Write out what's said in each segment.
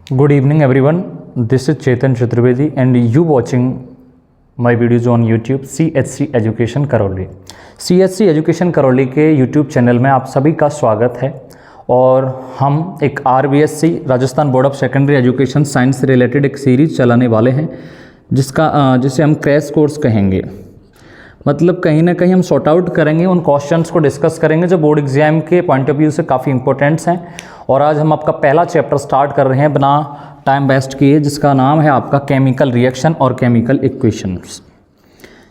Good evening everyone. This is Chetan Chaturvedi and you watching my videos on YouTube CHC Education Karoli. CHC Education Karoli के YouTube channel में आप सभी का स्वागत है और हम एक RBSC Rajasthan board of secondary education science से रिलेटेड एक सीरीज़ चलाने वाले हैं जिसे हम क्रैश कोर्स कहेंगे। मतलब कहीं ना कहीं हम सॉर्ट आउट करेंगे, उन क्वेश्चंस को डिस्कस करेंगे जो बोर्ड एग्जाम के पॉइंट ऑफ व्यू से काफ़ी इंपॉर्टेंट्स हैं। और आज हम आपका पहला चैप्टर स्टार्ट कर रहे हैं बिना टाइम वेस्ट किए, जिसका नाम है आपका केमिकल रिएक्शन और केमिकल इक्वेशंस।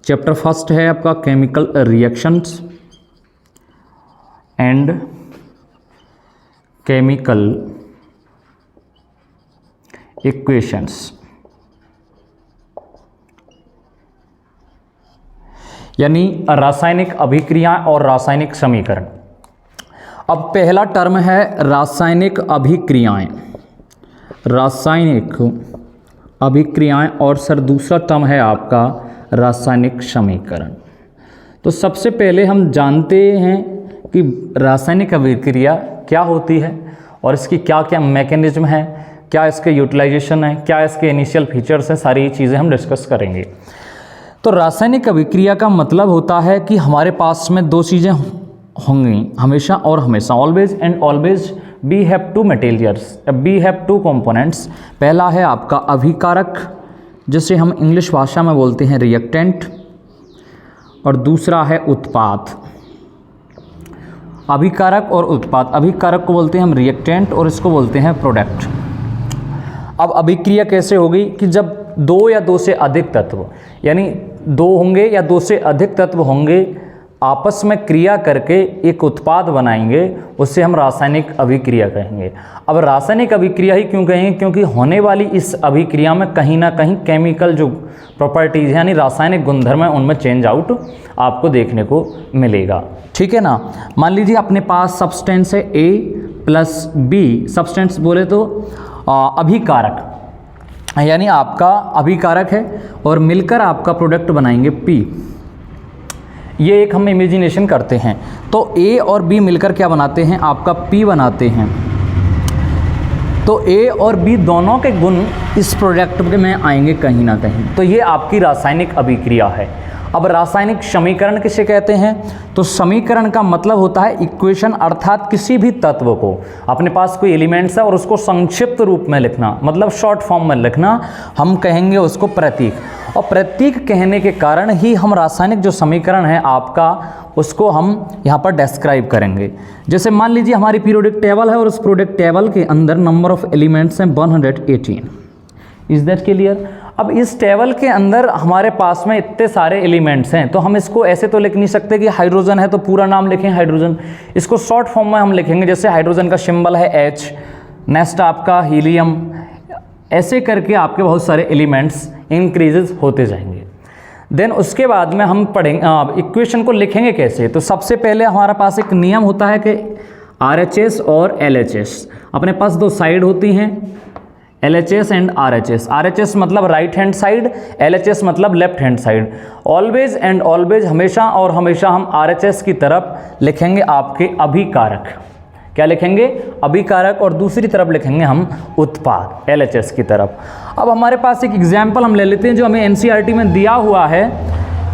चैप्टर फर्स्ट है आपका chemical reactions and chemical equations, यानी रासायनिक अभिक्रिया और रासायनिक समीकरण। अब पहला टर्म है रासायनिक अभिक्रियाएं, रासायनिक अभिक्रियाएं, और सर दूसरा टर्म है आपका रासायनिक समीकरण। तो सबसे पहले हम जानते हैं कि रासायनिक अभिक्रिया क्या होती है और इसकी क्या क्या मैकेनिज्म है, क्या इसके यूटिलाइजेशन है, क्या इसके इनिशियल फीचर्स हैं, सारी चीज़ें हम डिस्कस करेंगे। तो रासायनिक अभिक्रिया का मतलब होता है कि हमारे पास में दो चीज़ें होंगी हमेशा और हमेशा, always and always we have two materials, we have two components. पहला है आपका अभिकारक, जिसे हम इंग्लिश भाषा में बोलते हैं रिएक्टेंट, और दूसरा है उत्पाद। अभिकारक और उत्पाद, अभिकारक को बोलते हैं हम रिएक्टेंट और इसको बोलते हैं प्रोडक्ट। अब अभिक्रिया कैसे होगी कि जब दो या दो से अधिक तत्व, यानी दो होंगे या दो से अधिक तत्व होंगे, आपस में क्रिया करके एक उत्पाद बनाएंगे, उससे हम रासायनिक अभिक्रिया कहेंगे। अब रासायनिक अभिक्रिया ही क्यों कहेंगे? क्योंकि होने वाली इस अभिक्रिया में कहीं ना कहीं केमिकल जो प्रॉपर्टीज़ यानी रासायनिक गुणधर्म है उनमें चेंज आउट आपको देखने को मिलेगा। ठीक है ना। मान लीजिए अपने पास सब्सटेंस है A प्लस B, सब्सटेंस बोले तो अभिकारक, यानी आपका अभिकारक है, और मिलकर आपका प्रोडक्ट बनाएंगे P। ये एक हम इमेजिनेशन करते हैं। तो A और B मिलकर क्या बनाते हैं? आपका P बनाते हैं। तो A और B दोनों के गुण इस प्रोडक्ट में आएंगे कहीं ना कहीं। तो ये आपकी रासायनिक अभिक्रिया है। अब रासायनिक समीकरण किसे कहते हैं? तो समीकरण का मतलब होता है इक्वेशन, अर्थात किसी भी तत्व को, अपने पास कोई एलिमेंट्स है और उसको संक्षिप्त रूप में लिखना, मतलब शॉर्ट फॉर्म में लिखना, हम कहेंगे उसको प्रतीक। और प्रतीक कहने के कारण ही हम रासायनिक जो समीकरण है आपका, उसको हम यहाँ पर डिस्क्राइब करेंगे। जैसे मान लीजिए हमारी पीरियोडिक टेबल है और उस पीरियोडिक टेबल के अंदर नंबर ऑफ एलिमेंट्स हैं 118। Is that clear? अब इस टेबल के अंदर हमारे पास में इतने सारे एलिमेंट्स हैं, तो हम इसको ऐसे तो लिख नहीं सकते कि हाइड्रोजन है तो पूरा नाम लिखें हाइड्रोजन। इसको शॉर्ट फॉर्म में हम लिखेंगे, जैसे हाइड्रोजन का सिंबल है H, नेक्स्ट आपका हीलियम, ऐसे करके आपके बहुत सारे एलिमेंट्स इंक्रीजेज होते जाएंगे। देन उसके बाद में हम पढ़ेंगे इक्वेशन को लिखेंगे कैसे। तो सबसे पहले हमारे पास एक नियम होता है कि RHS और LHS, अपने पास दो साइड होती हैं, LHS एंड RHS। RHS मतलब राइट हैंड साइड, LHS मतलब left hand side. Always and always, हमेशा और हमेशा हम RHS की तरफ लिखेंगे आपके अभिकारक। क्या लिखेंगे? अभिकारक। और दूसरी तरफ लिखेंगे हम उत्पाद, LHS की तरफ। अब हमारे पास एक एग्जाम्पल हम ले लेते हैं जो हमें NCERT में दिया हुआ है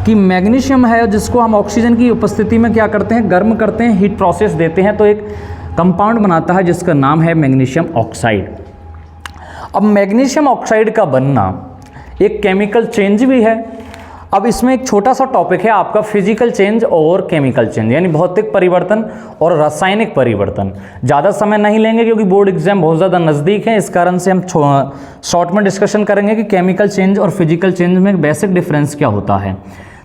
कि मैग्नीशियम है, जिसको हम ऑक्सीजन की उपस्थिति में क्या करते हैं? गर्म करते हैं, हीट प्रोसेस देते हैं, तो एक कंपाउंड बनाता है जिसका नाम है मैग्नीशियम ऑक्साइड। अब मैग्नीशियम ऑक्साइड का बनना एक केमिकल चेंज भी है। अब इसमें एक छोटा सा टॉपिक है आपका फिजिकल चेंज और केमिकल चेंज, यानी भौतिक परिवर्तन और रासायनिक परिवर्तन। ज़्यादा समय नहीं लेंगे क्योंकि बोर्ड एग्जाम बहुत ज़्यादा नज़दीक है, इस कारण से हम शॉर्ट में डिस्कशन करेंगे कि केमिकल चेंज और फिजिकल चेंज में बेसिक डिफरेंस क्या होता है।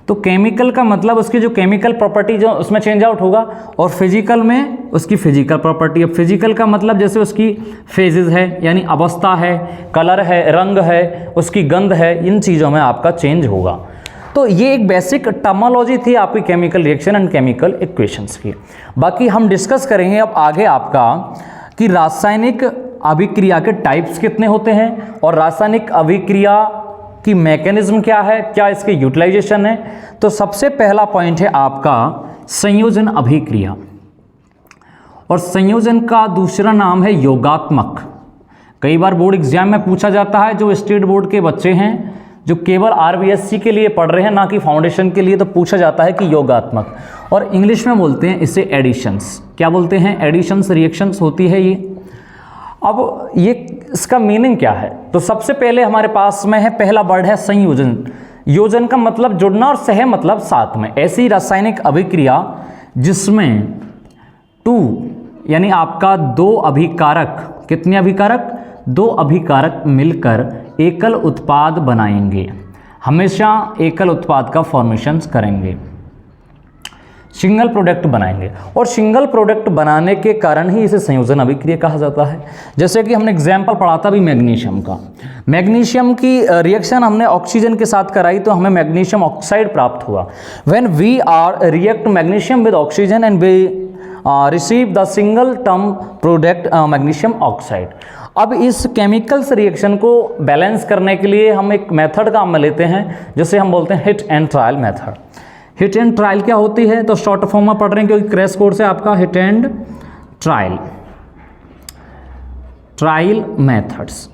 तो केमिकल का मतलब उसकी जो केमिकल प्रॉपर्टी जो उसमें चेंज आउट होगा, और फिजिकल में उसकी फिजिकल प्रॉपर्टी। अब फिजिकल का मतलब जैसे उसकी फेजेस है, यानी अवस्था है, कलर है, रंग है, उसकी गंध है, इन चीज़ों में आपका चेंज होगा। तो ये एक बेसिक टर्मिनोलॉजी थी आपकी chemical reaction and chemical equations की। बाकी हम डिस्कस करेंगे अब आगे आपका कि रासायनिक अभिक्रिया के टाइप्स कितने होते हैं और रासायनिक अभिक्रिया कि मैकेनिज्म क्या है, क्या इसके यूटिलाइजेशन है। तो सबसे पहला पॉइंट है आपका संयोजन अभिक्रिया, और संयोजन का दूसरा नाम है योगात्मक। कई बार बोर्ड एग्जाम में पूछा जाता है, जो स्टेट बोर्ड के बच्चे हैं जो केवल आरबीएससी के लिए पढ़ रहे हैं ना कि फाउंडेशन के लिए, तो पूछा जाता है कि योगात्मक, और इंग्लिश में बोलते हैं इसे एडिशंस। क्या बोलते हैं? एडिशंस रिएक्शंस होती है ये। अब ये इसका मीनिंग क्या है? तो सबसे पहले हमारे पास में है, पहला वर्ड है संयोजन। योजन का मतलब जुड़ना और सह मतलब साथ में। ऐसी रासायनिक अभिक्रिया जिसमें टू यानी आपका दो अभिकारक, कितने अभिकारक? दो अभिकारक मिलकर एकल उत्पाद बनाएंगे, हमेशा एकल उत्पाद का फॉर्मेशन करेंगे, सिंगल प्रोडक्ट बनाएंगे, और सिंगल प्रोडक्ट बनाने के कारण ही इसे संयोजन अभिक्रिया कहा जाता है। जैसे कि हमने एग्जाम्पल पढ़ा था भी मैग्नीशियम का। मैग्नीशियम की रिएक्शन हमने ऑक्सीजन के साथ कराई तो हमें मैग्नीशियम ऑक्साइड प्राप्त हुआ। When we are react magnesium with oxygen and we receive the single term product magnesium oxide. अब इस केमिकल्स रिएक्शन को बैलेंस करने के लिए हम एक मेथड काम में लेते हैं जिसे हम बोलते हैं hit and trial method. Hit and trial क्या होती है? तो शॉर्ट फॉर्म में पढ़ रहे हैं क्योंकि क्रैश कोर्स है आपका hit and trial methods.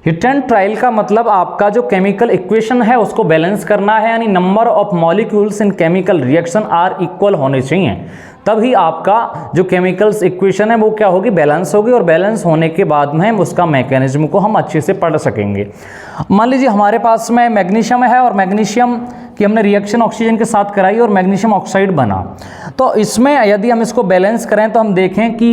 Hit and trial का मतलब आपका जो केमिकल इक्वेशन है उसको बैलेंस करना है, यानी number of molecules in chemical reaction are equal होने चाहिए, तभी आपका जो केमिकल्स इक्वेशन है वो क्या होगी? बैलेंस होगी, और बैलेंस होने के बाद में उसका मैकेनिज्म को हम अच्छे से पढ़ सकेंगे। मान लीजिए हमारे पास में मैग्नीशियम है और मैग्नीशियम की हमने रिएक्शन ऑक्सीजन के साथ कराई और मैग्नीशियम ऑक्साइड बना। तो इसमें यदि हम इसको बैलेंस करें तो हम देखें कि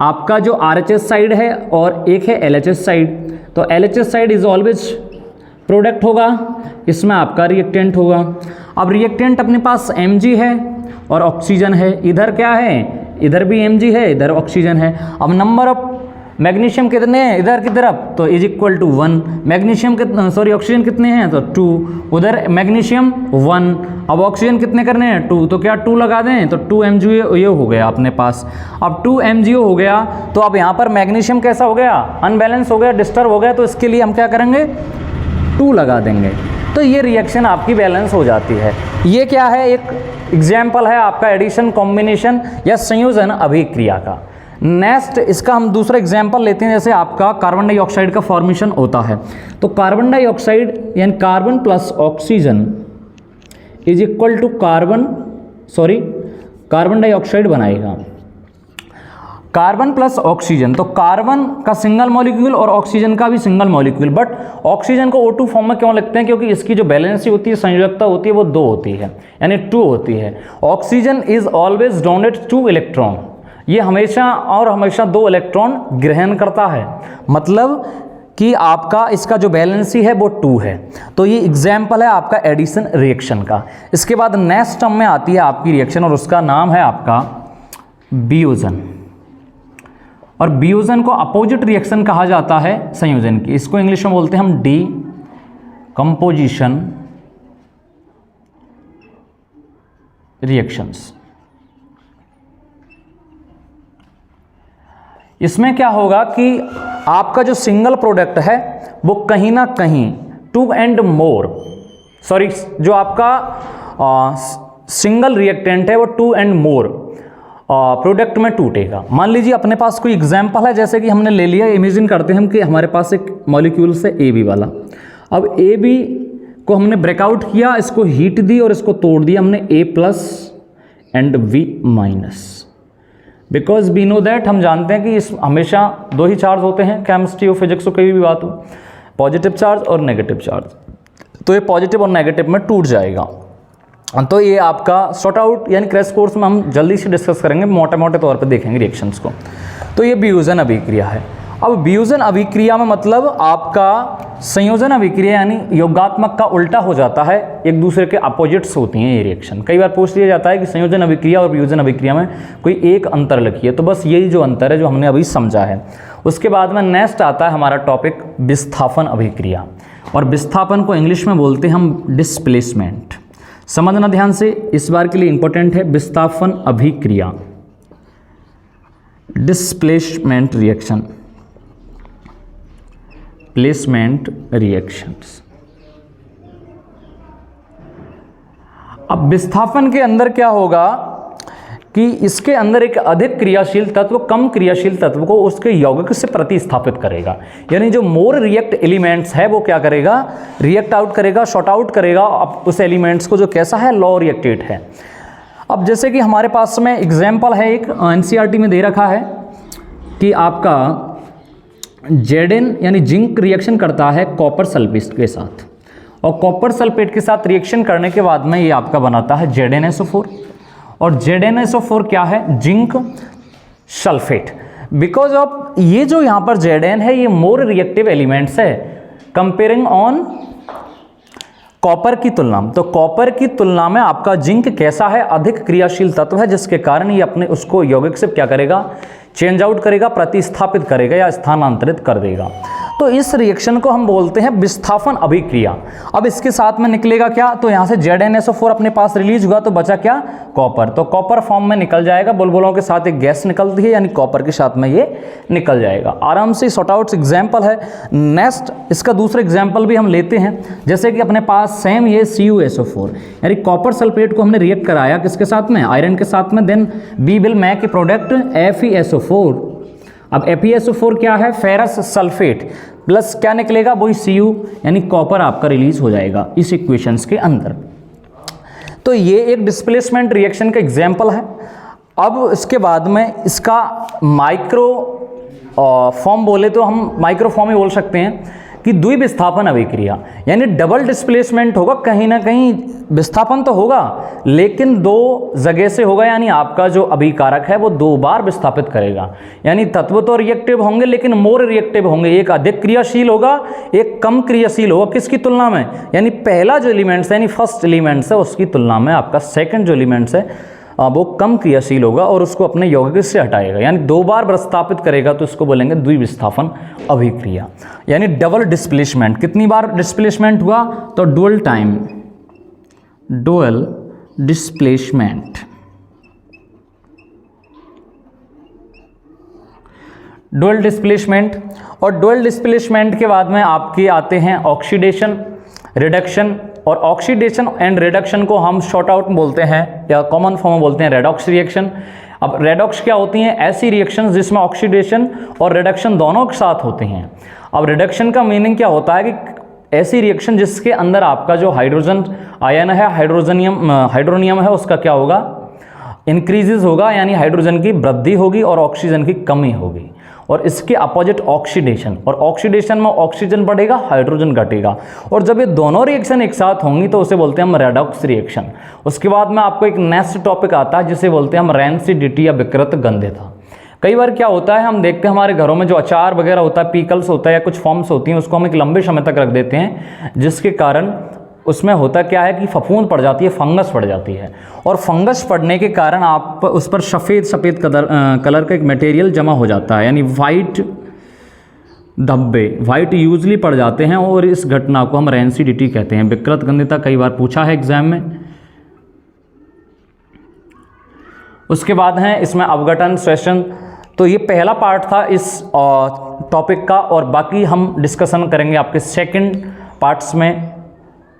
आपका जो RHS साइड है और एक है LHS साइड, तो LHS side is always product होगा, इसमें आपका रिएक्टेंट होगा। अब रिएक्टेंट अपने पास Mg है और ऑक्सीजन है, इधर क्या है? इधर भी Mg है, इधर ऑक्सीजन है। अब नंबर ऑफ मैग्नीशियम कितने हैं इधर की तरफ? तो इज इक्वल टू 1। मैग्नीशियम कितना, सॉरी ऑक्सीजन कितने हैं? तो 2। उधर मैग्नीशियम 1। अब ऑक्सीजन कितने करने हैं? 2। तो क्या 2 लगा दें? तो 2 MgO हो गया अपने पास। अब 2 MgO हो गया तो अब यहाँ पर मैग्नीशियम कैसा हो गया? अनबैलेंस हो गया, डिस्टर्ब हो गया, तो इसके लिए हम क्या करेंगे? 2 लगा देंगे, तो ये रिएक्शन आपकी बैलेंस हो जाती है। ये क्या है? एक एग्जाम्पल है आपका एडिशन, कॉम्बिनेशन या संयोजन अभिक्रिया का। नेक्स्ट इसका हम दूसरा एग्जाम्पल लेते हैं, जैसे आपका कार्बन डाइऑक्साइड का फॉर्मेशन होता है। तो कार्बन डाइऑक्साइड यानी carbon plus oxygen is equal to carbon dioxide बनाएगा। कार्बन प्लस ऑक्सीजन, तो कार्बन का सिंगल मॉलिक्यूल और ऑक्सीजन का भी सिंगल मॉलिक्यूल, बट ऑक्सीजन को O2 फॉर्म में क्यों लिखते हैं? क्योंकि इसकी जो बैलेंसी होती है, संयोजकता होती है, वो 2 होती है, यानी 2 होती है। Oxygen is always donate 2 electron, ये हमेशा और हमेशा 2 इलेक्ट्रॉन ग्रहण करता है, मतलब कि आपका इसका जो बैलेंसी है वो 2 है। तो ये एग्जाम्पल है आपका एडिशन रिएक्शन का। इसके बाद नेक्स्ट टर्म में आती है आपकी रिएक्शन और उसका नाम है आपका वियोजन। और वियोजन को अपोजिट रिएक्शन कहा जाता है संयोजन की। इसको इंग्लिश में बोलते हैं हम डीकम्पोजिशन रिएक्शंस। इसमें क्या होगा कि आपका जो सिंगल प्रोडक्ट है वो कहीं ना कहीं 2 and more, सॉरी जो आपका सिंगल रिएक्टेंट है वो 2 and more प्रोडक्ट में टूटेगा। मान लीजिए अपने पास कोई एग्जाम्पल है, जैसे कि हमने ले लिया, इमेजिन करते हैं हम कि हमारे पास एक मॉलिक्यूल्स है AB वाला। अब AB को हमने ब्रेकआउट किया, इसको हीट दी और इसको तोड़ दिया हमने A+ and V-, because we know that, हम जानते हैं कि इस हमेशा 2 ही चार्ज होते हैं, केमिस्ट्री और फिजिक्स हो कहीं भी बात हो, पॉजिटिव चार्ज और नेगेटिव चार्ज। तो ये पॉजिटिव और नेगेटिव में टूट जाएगा। तो ये आपका सॉर्ट आउट यानी क्रैश कोर्स में हम जल्दी से डिस्कस करेंगे, मोटे मोटे तौर पे देखेंगे रिएक्शंस को। तो ये वियोजन अभिक्रिया है। अब वियोजन अभिक्रिया में मतलब आपका संयोजन अभिक्रिया यानी योगात्मक का उल्टा हो जाता है, एक दूसरे के अपोजिट्स होती हैं ये रिएक्शन। कई बार पूछ लिया जाता है कि संयोजन अभिक्रिया और वियोजन अभिक्रिया में कोई एक अंतर लिखिए, तो बस यही जो अंतर है जो हमने अभी समझा है। उसके बाद में नेक्स्ट आता है हमारा टॉपिक विस्थापन अभिक्रिया, और विस्थापन को इंग्लिश में बोलते हैं हम डिस्प्लेसमेंट। समझना ध्यान से, इस बार के लिए इंपॉर्टेंट है विस्थापन अभिक्रिया, डिस्प्लेसमेंट रिएक्शन, प्लेसमेंट रिएक्शंस। अब विस्थापन के अंदर क्या होगा कि इसके अंदर एक अधिक क्रियाशील तत्व कम क्रियाशील तत्व को उसके यौगिक से प्रतिस्थापित करेगा। यानी जो मोर रिएक्ट एलिमेंट्स है वो क्या करेगा, रिएक्ट आउट करेगा, शॉर्ट आउट करेगा उस एलिमेंट्स को जो कैसा है, लो रिएक्टेट है। अब जैसे कि हमारे पास में एग्जाम्पल है, एक एनसीईआरटी में दे रखा है कि आपका Zn यानी जिंक रिएक्शन करता है कॉपर सल्फेट के साथ, और कॉपर सल्फेट के साथ रिएक्शन करने के बाद में ये आपका बनाता है ZnSO4, और ZnSO4 क्या है, जिंक सल्फेट। बिकॉज ऑफ ये जो यहाँ पर Zn है ये मोर रिएक्टिव एलिमेंट्स है कंपेयरिंग ऑन कॉपर की तुलना में। तो कॉपर की तुलना में आपका जिंक कैसा है, अधिक क्रियाशील तत्व है, जिसके कारण ये अपने उसको यौगिक से क्या करेगा, चेंज आउट करेगा, प्रतिस्थापित करेगा या स्थानांतरित कर देगा। तो इस रिएक्शन को हम बोलते हैं विस्थापन अभिक्रिया। अब इसके साथ में निकलेगा क्या, तो यहाँ से ZnSO4 अपने पास रिलीज हुआ तो बचा क्या, कॉपर। तो कॉपर फॉर्म में निकल जाएगा, बुलबुलों के साथ एक गैस निकलती है, यानी कॉपर के साथ में ये निकल जाएगा। आराम से सॉर्ट आउट एग्जाम्पल है। नेक्स्ट इसका दूसरा एग्जाम्पल भी हम लेते हैं, जैसे कि अपने पास सेम ये CuSO4, यानी कॉपर सल्फेट को हमने रिएक्ट कराया किसके साथ में, आयरन के साथ में, then we will make a product FeSO4। अब FeSO4 क्या है, फेरस सल्फेट प्लस क्या निकलेगा, वही Cu यानी कॉपर आपका रिलीज हो जाएगा इस इक्वेशंस के अंदर। तो ये एक डिस्प्लेसमेंट रिएक्शन का एग्जाम्पल है। अब इसके बाद में इसका माइक्रो फॉर्म बोले तो हम माइक्रो फॉर्म ही बोल सकते हैं कि द्विविस्थापन अभिक्रिया, यानी डबल डिस्प्लेसमेंट होगा, कहीं ना कहीं विस्थापन तो होगा लेकिन दो जगह से होगा, यानी आपका जो अभिकारक है वो दो बार विस्थापित करेगा। यानी तत्व तो रिएक्टिव होंगे लेकिन मोर रिएक्टिव होंगे, एक अधिक क्रियाशील होगा एक कम क्रियाशील होगा, किसकी तुलना में, यानी पहला जो एलिमेंट्स है यानी फर्स्ट एलिमेंट्स है उसकी तुलना में आपका सेकंड जो एलिमेंट्स है वो कम क्रियाशील होगा और उसको अपने यौगिक से हटाएगा, यानी दो बार विस्थापित करेगा, तो इसको बोलेंगे द्विविस्थापन अभिक्रिया, यानी डबल डिस्प्लेसमेंट। कितनी बार डिस्प्लेसमेंट हुआ, तो dual time, dual displacement. Dual displacement, और डुअल डिस्प्लेसमेंट के बाद में आपके आते हैं ऑक्सीडेशन, रिडक्शन, और ऑक्सीडेशन एंड रिडक्शन को हम शॉर्ट आउट बोलते हैं या कॉमन फॉर्म में बोलते हैं रेडॉक्स रिएक्शन। अब रेडॉक्स क्या होती हैं, ऐसी रिएक्शन जिसमें ऑक्सीडेशन और रिडक्शन दोनों के साथ होते हैं। अब रिडक्शन का मीनिंग क्या होता है कि ऐसी रिएक्शन जिसके अंदर आपका जो हाइड्रोजन आयन है, हाइड्रोनियम है, उसका क्या होगा, इंक्रीजेज होगा, यानी हाइड्रोजन की वृद्धि होगी और ऑक्सीजन की कमी होगी। और इसके अपोजिट ऑक्सीडेशन, और ऑक्सीडेशन में ऑक्सीजन बढ़ेगा हाइड्रोजन घटेगा, और जब ये दोनों रिएक्शन एक साथ होंगी तो उसे बोलते हैं हम रेडॉक्स रिएक्शन। उसके बाद में आपको एक नेक्स्ट टॉपिक आता है जिसे बोलते हैं हम रैंसिडिटी या विकृत गंधता। कई बार क्या होता है, हम देखते हैं हमारे घरों में जो अचार वगैरह होता है, पीकल्स होता है या कुछ फॉर्म्स होती हैं, उसको हम एक लंबे समय तक रख देते हैं, जिसके कारण उसमें होता क्या है कि फफूंद पड़ जाती है, फंगस पड़ जाती है, और फंगस पड़ने के कारण आप उस पर सफ़ेद कलर का एक मटेरियल जमा हो जाता है, यानी वाइट धब्बे, वाइट यूजली पड़ जाते हैं, और इस घटना को हम रैंसिडिटी कहते हैं। विकृत गंधता कई बार पूछा है एग्जाम में। उसके बाद है इसमें अवघटन सेशन। तो ये पहला पार्ट था इस टॉपिक का, और बाकी हम डिस्कशन करेंगे आपके सेकंड पार्ट्स में।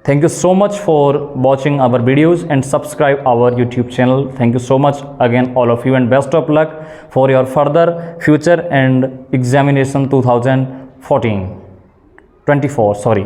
Thank you so much for watching our videos and subscribe our YouTube channel. Thank you so much again all of you, and best of luck for your further future and examination 2024 sorry.